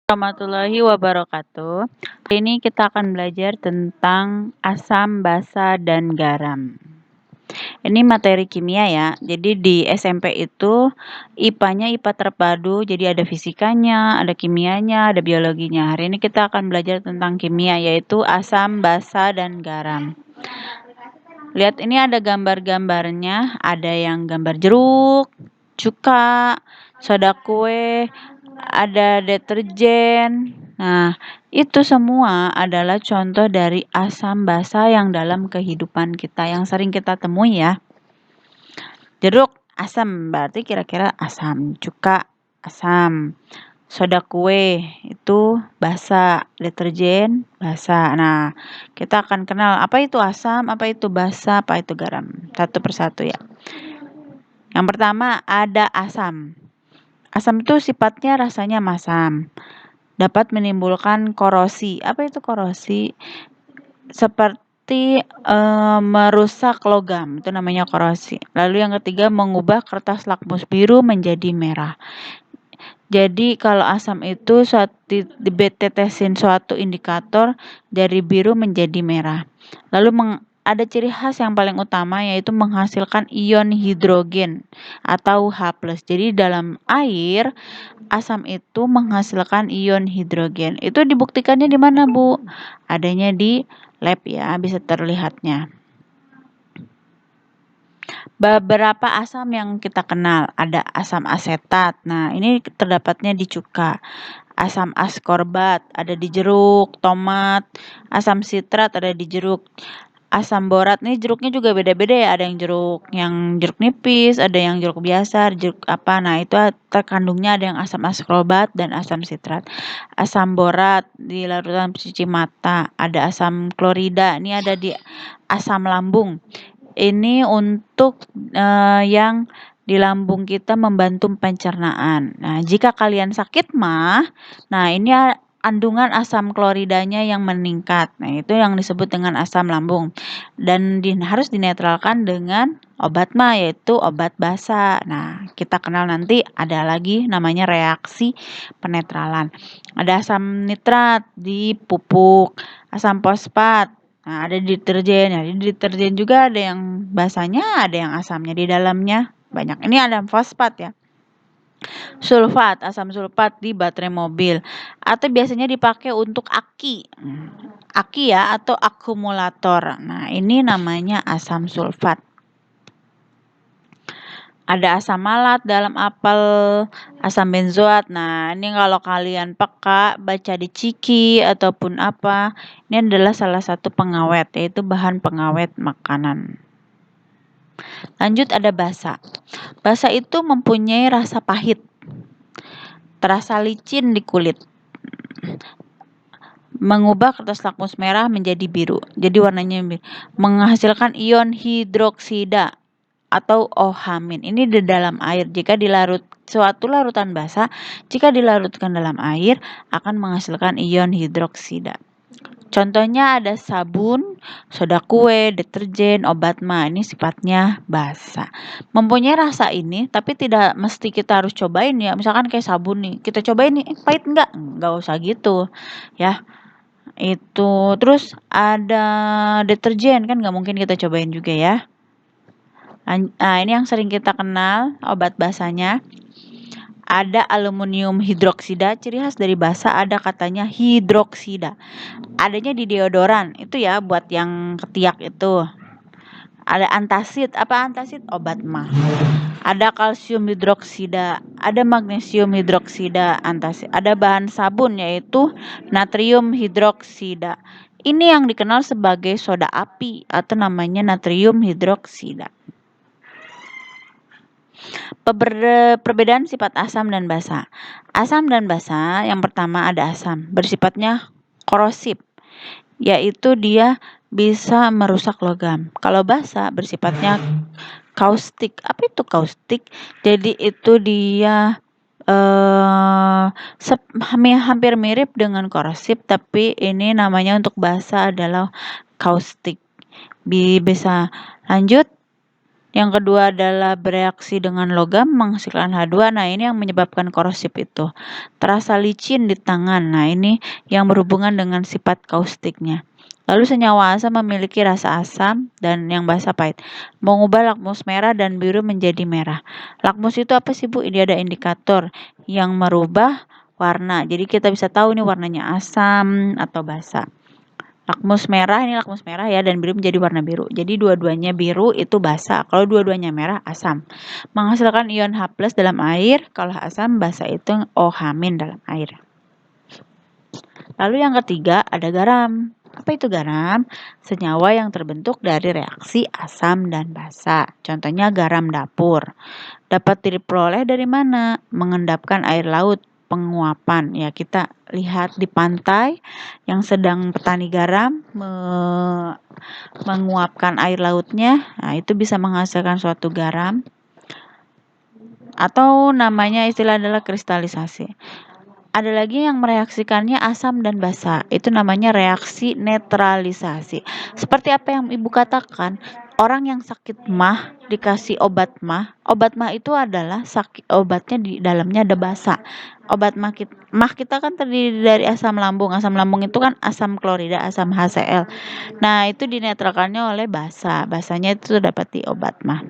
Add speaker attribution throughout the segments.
Speaker 1: Warahmatullahi wabarakatuh. Hari ini kita akan belajar tentang asam, basa, dan garam. Ini materi kimia ya. Jadi di SMP itu IPA-nya IPA terpadu. Jadi ada fisikanya, ada kimianya, ada biologinya. Hari ini kita akan belajar tentang kimia yaitu asam, basa, dan garam. Lihat ini ada gambar-gambarnya. Ada yang gambar jeruk, cuka, soda kue, ada deterjen. Nah, itu semua adalah contoh dari asam basa yang dalam kehidupan kita yang sering kita temui ya. Jeruk asam berarti kira-kira asam, cuka asam, soda kue itu basa, deterjen basa. Nah, kita akan kenal apa itu asam, apa itu basa, apa itu garam. Satu persatu ya. Yang pertama ada asam. Asam itu sifatnya rasanya masam. Dapat menimbulkan korosi. Apa itu korosi? Seperti merusak logam, itu namanya korosi. Lalu yang ketiga mengubah kertas lakmus biru menjadi merah. Jadi kalau asam itu ditetesin suatu indikator dari biru menjadi merah. Lalu ada ciri khas yang paling utama yaitu menghasilkan ion hidrogen atau H+. Jadi dalam air asam itu menghasilkan ion hidrogen. Itu dibuktikannya di mana, Bu? Adanya di lab ya, bisa terlihatnya. Beberapa asam yang kita kenal, ada asam asetat. Nah, ini terdapatnya di cuka. Asam askorbat ada di jeruk, tomat. Asam sitrat ada di jeruk. Asam borat nih jeruknya juga beda-beda ya, ada yang jeruk nipis, ada yang jeruk biasa, jeruk apa. Nah, itu terkandungnya ada yang asam askorbat dan asam sitrat. Asam borat di larutan pencuci mata, ada asam klorida, ini ada di asam lambung. Ini untuk yang di lambung kita membantu pencernaan. Nah, jika kalian sakit mah, nah ini kandungan asam kloridanya yang meningkat. Nah, itu yang disebut dengan asam lambung. Dan harus dinetralkan dengan obat mah, yaitu obat basa. Nah, kita kenal nanti ada lagi namanya reaksi penetralan. Ada asam nitrat di pupuk, asam fosfat. Nah, ada deterjen. Ya, di deterjen juga ada yang basanya, ada yang asamnya di dalamnya. Banyak. Ini ada fosfat ya. Sulfat, asam sulfat di baterai mobil. Atau biasanya dipakai untuk aki. Aki ya, atau akumulator. Nah, ini namanya asam sulfat. Ada asam malat dalam apel, asam benzoat. Nah, ini kalau kalian peka, baca di Ciki ataupun apa, ini adalah salah satu pengawet, yaitu bahan pengawet makanan. Lanjut ada basa. Basa itu mempunyai rasa pahit, terasa licin di kulit, mengubah kertas lakmus merah menjadi biru. Jadi warnanya biru. Menghasilkan ion hidroksida atau OH-. Ini di dalam air. Jika suatu larutan basa, jika dilarutkan dalam air akan menghasilkan ion hidroksida. Contohnya ada sabun, soda kue, deterjen, obat mah. Ini sifatnya basa. Mempunyai rasa ini, tapi tidak mesti kita harus cobain ya. Misalkan kayak sabun nih, kita cobain nih, pahit enggak? Enggak usah gitu ya. Itu terus ada deterjen kan nggak mungkin kita cobain juga ya. Nah, ini yang sering kita kenal obat basanya. Ada aluminium hidroksida, ciri khas dari basa ada katanya hidroksida. Adanya di deodoran, itu ya buat yang ketiak itu. Ada antasid, apa antasid? Obat mah. Ada kalsium hidroksida, ada magnesium hidroksida, antasid. Ada bahan sabun yaitu natrium hidroksida. Ini yang dikenal sebagai soda api atau namanya natrium hidroksida. Perbedaan sifat asam dan basa. Asam dan basa, yang pertama ada asam, bersifatnya korosif, yaitu dia bisa merusak logam. Kalau basa bersifatnya kaustik. Apa itu kaustik? Jadi itu dia hampir mirip dengan korosif, tapi ini namanya untuk basa adalah kaustik. Bisa lanjut. Yang kedua adalah bereaksi dengan logam menghasilkan H2. Nah, ini yang menyebabkan korosif itu. Terasa licin di tangan. Nah, ini yang berhubungan dengan sifat kaustiknya. Lalu senyawa asam memiliki rasa asam dan yang basa pahit. Mengubah lakmus merah dan biru menjadi merah. Lakmus itu apa sih, Bu? Ini ada indikator yang merubah warna. Jadi kita bisa tahu nih warnanya asam atau basa. Lakmus merah, ini lakmus merah ya, dan biru menjadi warna biru. Jadi dua-duanya biru itu basa, kalau dua-duanya merah asam. Menghasilkan ion H+ dalam air, kalau asam basa itu OH- dalam air. Lalu yang ketiga ada garam. Apa itu garam? Senyawa yang terbentuk dari reaksi asam dan basa. Contohnya garam dapur. Dapat diperoleh dari mana? Mengendapkan air laut, penguapan. Ya, kita lihat di pantai yang sedang petani garam menguapkan air lautnya. Nah, itu bisa menghasilkan suatu garam. Atau namanya istilah adalah kristalisasi. Ada lagi yang mereaksikannya asam dan basa. Itu namanya reaksi netralisasi. Seperti apa yang Ibu katakan, orang yang sakit MAH dikasih obat MAH. Obat MAH itu adalah obatnya di dalamnya ada basa. Obat MAH kita kan terdiri dari asam lambung. Asam lambung itu kan asam klorida, asam HCl. Nah, itu dinetralkannya oleh basa. Basanya itu dapat di obat MAH.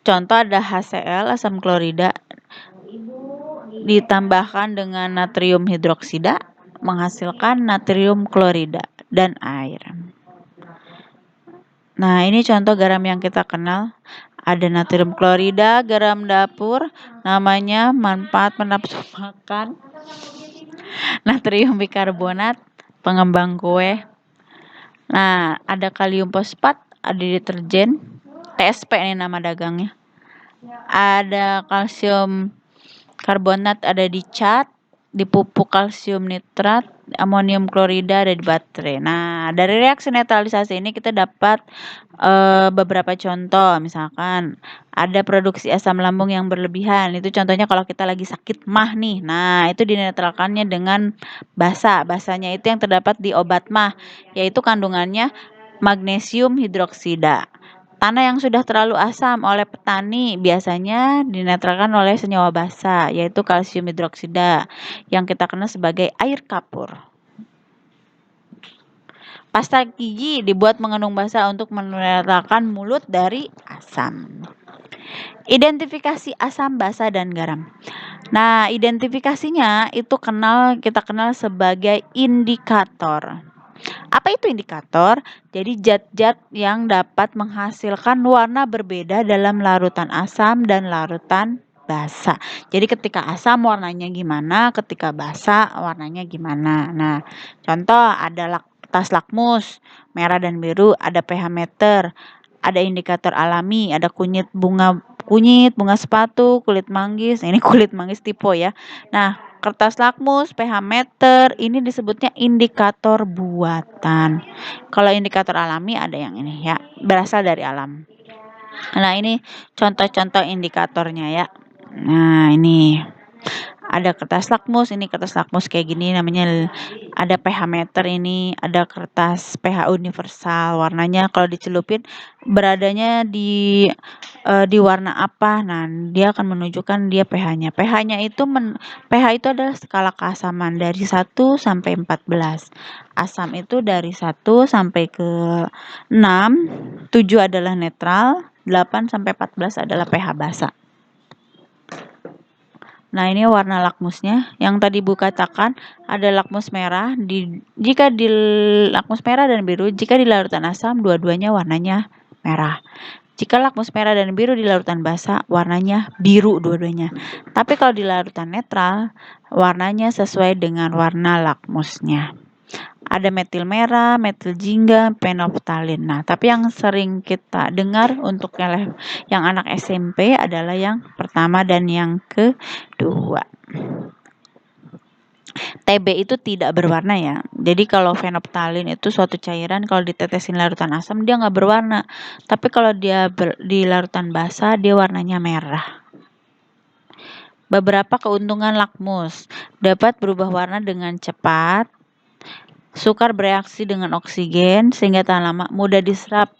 Speaker 1: Contoh ada HCl, asam klorida, ditambahkan dengan natrium hidroksida menghasilkan natrium klorida dan air. Nah, ini contoh garam yang kita kenal. Ada natrium klorida, garam dapur, namanya manfaat menafsu makan. Natrium bikarbonat, pengembang kue. Nah, ada kalium fosfat, ada deterjen, TSP ini nama dagangnya. Ada kalsium karbonat ada di cat, di pupuk kalsium nitrat, amonium klorida ada di baterai. Nah, dari reaksi netralisasi ini kita dapat beberapa contoh. Misalkan ada produksi asam lambung yang berlebihan. Itu contohnya kalau kita lagi sakit MAH nih. Nah, itu dinetralkannya dengan basa. Basanya itu yang terdapat di obat MAH, yaitu kandungannya magnesium hidroksida. Tanah yang sudah terlalu asam oleh petani biasanya dinetralkan oleh senyawa basa, yaitu kalsium hidroksida, yang kita kenal sebagai air kapur. Pasta gigi dibuat mengandung basa untuk menetralkan mulut dari asam. Identifikasi asam, basa, dan garam. Nah, identifikasinya itu kita kenal sebagai indikator. Apa itu indikator? Jadi zat-zat yang dapat menghasilkan warna berbeda dalam larutan asam dan larutan basa. Jadi ketika asam warnanya gimana, ketika basa warnanya gimana. Nah, contoh ada tas lakmus, merah dan biru, ada pH meter, ada indikator alami, ada kunyit, bunga sepatu, kulit manggis. Ini kulit manggis tipe ya. Nah, kertas lakmus, pH meter, ini disebutnya indikator buatan. Kalau indikator alami ada yang ini ya, berasal dari alam. Nah, ini contoh-contoh indikatornya ya. Nah, ini ada kertas lakmus, ini kertas lakmus kayak gini namanya, ada pH meter, ini ada kertas pH universal, warnanya kalau dicelupin beradanya di warna apa. Nah, dia akan menunjukkan dia pH-nya. pH-nya itu pH itu adalah skala keasaman dari 1 sampai 14. Asam itu dari 1 sampai ke 6, 7 adalah netral, 8 sampai 14 adalah pH basa. Nah, ini warna lakmusnya. Yang tadi Bu katakan ada lakmus merah. Jika di lakmus merah dan biru, jika di larutan asam, dua-duanya warnanya merah. Jika lakmus merah dan biru di larutan basa, warnanya biru dua-duanya. Tapi kalau di larutan netral, warnanya sesuai dengan warna lakmusnya. Ada metil merah, metil jingga, fenolftalin. Nah, tapi yang sering kita dengar untuk yang anak SMP adalah yang pertama dan yang kedua. TB itu tidak berwarna ya. Jadi kalau fenolftalin itu suatu cairan, kalau ditetesin larutan asam dia nggak berwarna. Tapi kalau dia di larutan basa dia warnanya merah. Beberapa keuntungan lakmus: dapat berubah warna dengan cepat, sukar bereaksi dengan oksigen sehingga tahan lama, mudah diserap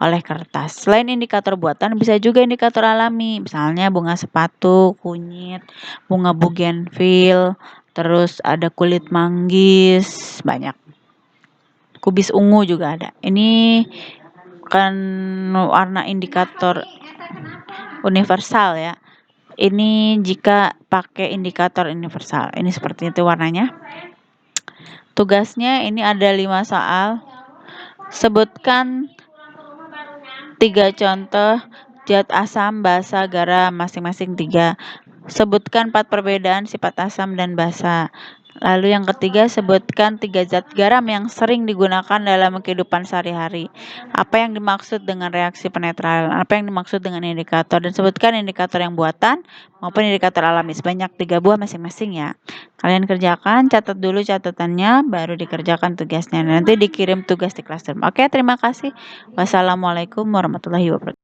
Speaker 1: oleh kertas. Selain indikator buatan, bisa juga indikator alami, misalnya bunga sepatu, kunyit, bunga bougainville, terus ada kulit manggis, banyak. Kubis ungu juga ada. Ini kan warna indikator universal ya. Ini jika pakai indikator universal. Ini seperti itu warnanya. Tugasnya ini ada 5 soal. Sebutkan 3 contoh zat asam, basa, garam, masing-masing 3. Sebutkan 4 perbedaan sifat asam dan basa. Lalu yang ketiga, sebutkan 3 zat garam yang sering digunakan dalam kehidupan sehari-hari. Apa yang dimaksud dengan reaksi penetralan? Apa yang dimaksud dengan indikator? Dan sebutkan indikator yang buatan maupun indikator alami. Sebanyak 3 buah masing-masing ya. Kalian kerjakan, catat dulu catatannya, baru dikerjakan tugasnya. Nanti dikirim tugas di Classroom. Oke, terima kasih. Wassalamualaikum warahmatullahi wabarakatuh.